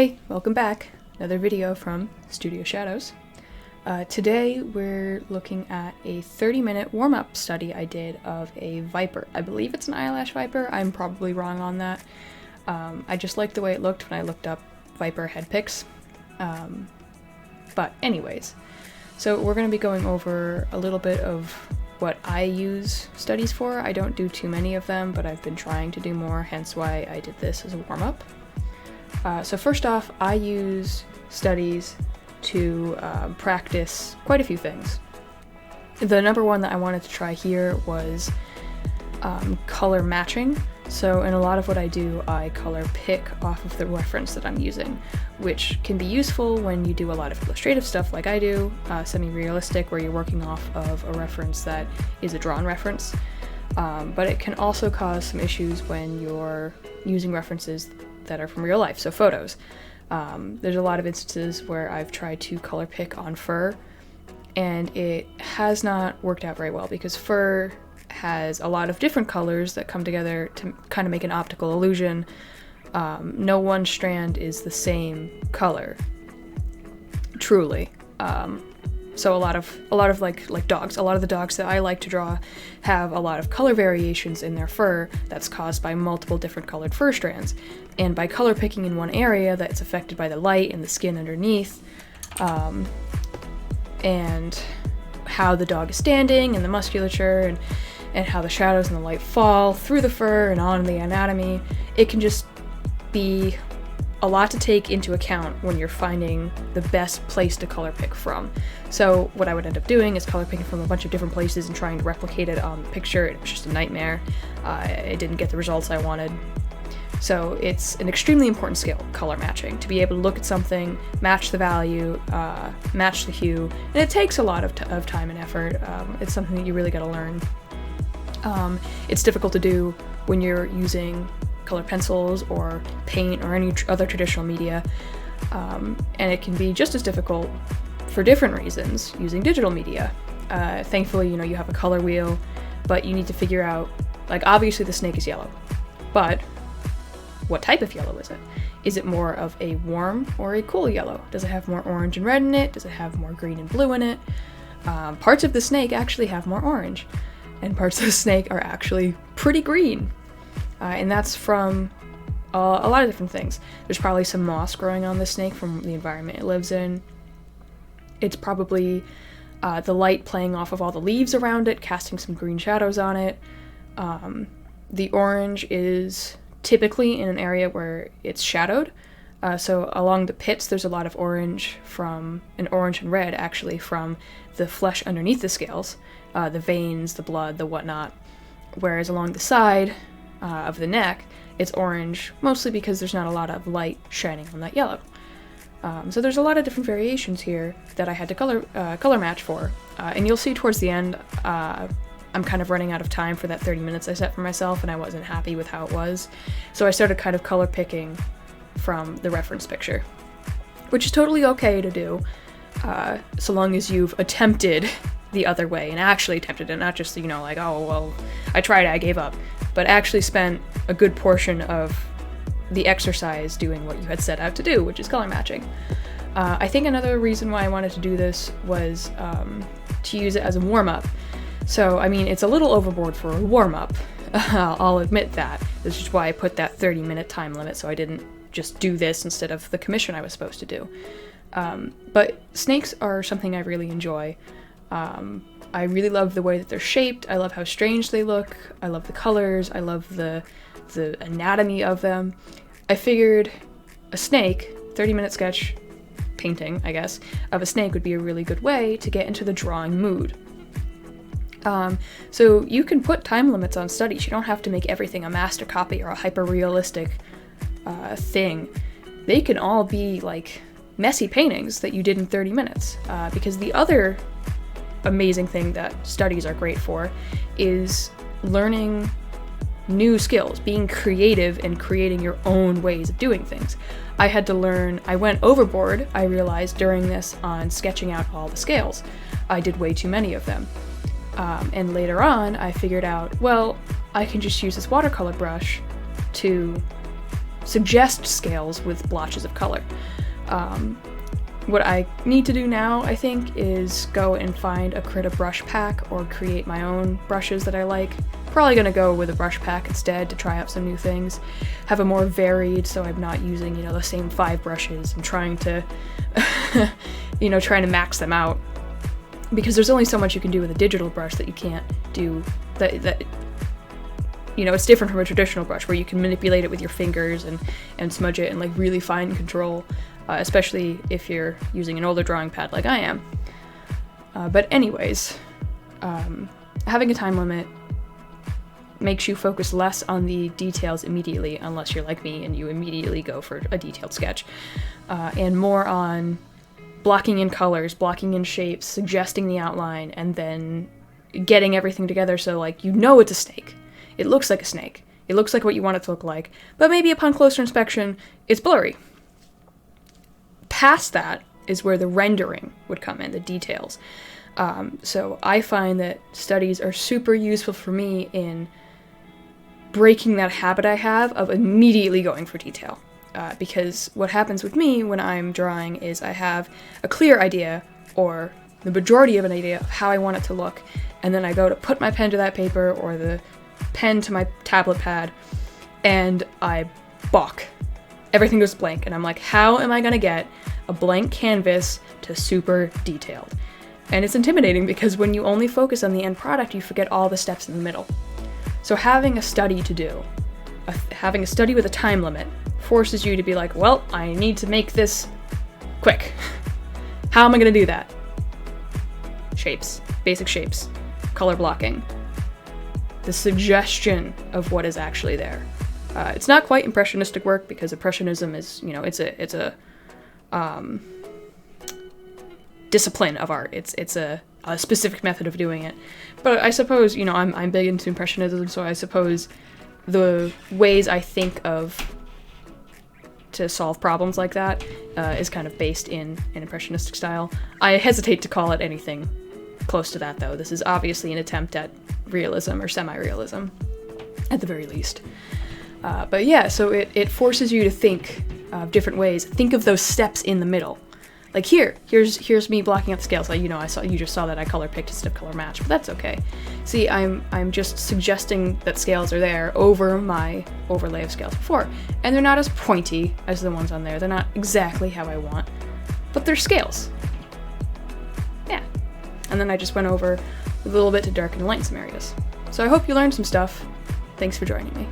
Hey, welcome back. Another video from Studio Shadows. Today we're looking at a 30-minute warm-up study I did of a viper. I believe it's an eyelash viper. I'm probably wrong on that. I just liked the way it looked when I looked up viper head pics. But anyways, so we're going to be going over a little bit of what I use studies for. I don't do too many of them, but I've been trying to do more, hence why I did this as a warm-up. So first off, I use studies to practice quite a few things. The number one that I wanted to try here was color matching. So in a lot of what I do, I color pick off of the reference that I'm using, which can be useful when you do a lot of illustrative stuff like I do, semi-realistic, where you're working off of a reference that is a drawn reference. But it can also cause some issues when you're using references that are from real life, so photos. There's a lot of instances where I've tried to color pick on fur, and it has not worked out very well because fur has a lot of different colors that come together to kind of make an optical illusion. No one strand is the same color, truly. So a lot of like dogs, a lot of the dogs that I like to draw have a lot of color variations in their fur that's caused by multiple different colored fur strands. And by color picking in one area that's affected by the light and the skin underneath, and how the dog is standing and the musculature and how the shadows and the light fall through the fur and on the anatomy, it can just be a lot to take into account when you're finding the best place to color pick from. So what I would end up doing is color picking from a bunch of different places and trying to replicate it on the picture. It was just a nightmare. I didn't get the results I wanted. So it's an extremely important skill, color matching, to be able to look at something, match the value, match the hue, and it takes a lot of time and effort. It's something that you really gotta learn. It's difficult to do when you're using colored pencils or paint or any other traditional media, and it can be just as difficult for different reasons using digital media. Thankfully, you have a color wheel, but you need to figure out, like, obviously the snake is yellow, but what type of yellow is it? Is it more of a warm or a cool yellow? Does it have more orange and red in it? Does it have more green and blue in it? Parts of the snake actually have more orange, and parts of the snake are actually pretty green. And that's from a lot of different things. There's probably some moss growing on the snake from the environment it lives in. It's probably the light playing off of all the leaves around it, casting some green shadows on it. The orange is typically in an area where it's shadowed. So along the pits, there's a lot of orange and red actually from the flesh underneath the scales, the veins, the blood, the whatnot. Whereas along the side of the neck, it's orange, mostly because there's not a lot of light shining on that yellow. So there's a lot of different variations here that I had to color match for. And you'll see towards the end, I'm kind of running out of time for that 30 minutes I set for myself, and I wasn't happy with how it was. So I started kind of color picking from the reference picture, which is totally okay to do, so long as you've attempted the other way and actually attempted it, not just, like, oh, well, I tried it, I gave up, but actually spent a good portion of the exercise doing what you had set out to do, which is color matching. I think another reason why I wanted to do this was to use it as a warm-up. So, I mean, it's a little overboard for a warm-up, I'll admit that. This is why I put that 30-minute time limit, so I didn't just do this instead of the commission I was supposed to do. But snakes are something I really enjoy. I really love the way that they're shaped. I love how strange they look. I love the colors. I love the anatomy of them. I figured a snake, 30-minute sketch painting, I guess, of a snake would be a really good way to get into the drawing mood. So you can put time limits on studies. You don't have to make everything a master copy or a hyper-realistic thing. They can all be like messy paintings that you did in 30 minutes. Because the other amazing thing that studies are great for is learning new skills, being creative and creating your own ways of doing things. I had to learn, I went overboard, I realized during this, on sketching out all the scales. I did way too many of them. And later on, I figured out, well, I can just use this watercolor brush to suggest scales with blotches of color. What I need to do now, I think, is go and find a Krita brush pack or create my own brushes that I like. Probably gonna go with a brush pack instead to try out some new things. Have a more varied, so I'm not using, the same 5 brushes and trying to, trying to max them out. Because there's only so much you can do with a digital brush that you can't do, that it's different from a traditional brush where you can manipulate it with your fingers and smudge it and like really fine control. Especially if you're using an older drawing pad like I am. But anyways, having a time limit makes you focus less on the details immediately, unless you're like me and you immediately go for a detailed sketch, and more on blocking in colors, blocking in shapes, suggesting the outline, and then getting everything together so like it's a snake. It looks like a snake. It looks like what you want it to look like, but maybe upon closer inspection, it's blurry. Past that is where the rendering would come in, the details. So I find that studies are super useful for me in breaking that habit I have of immediately going for detail. Because what happens with me when I'm drawing is I have a clear idea, or the majority of an idea of how I want it to look, and then I go to put my pen to that paper or the pen to my tablet pad, and I balk. Everything goes blank, and I'm like, how am I gonna get a blank canvas to super detailed? And it's intimidating because when you only focus on the end product, you forget all the steps in the middle. So having a study to do, having a study with a time limit, forces you to be like, well, I need to make this quick. How am I gonna do that? Shapes, basic shapes, color blocking, the suggestion of what is actually there. It's not quite impressionistic work because impressionism is, it's a discipline of art. It's a specific method of doing it. But I suppose, I'm big into impressionism, so I suppose the ways I think of to solve problems like that is kind of based in an impressionistic style. I hesitate to call it anything close to that, though. This is obviously an attempt at realism or semi-realism, at the very least. But yeah, so it forces you to think of different ways. Think of those steps in the middle. Like here's me blocking out the scales. Like, you just saw that I color picked instead of color matched, but that's okay. See, I'm just suggesting that scales are there over my overlay of scales before, and they're not as pointy as the ones on there. They're not exactly how I want, but they're scales. Yeah. And then I just went over a little bit to darken and lighten some areas. So I hope you learned some stuff. Thanks for joining me.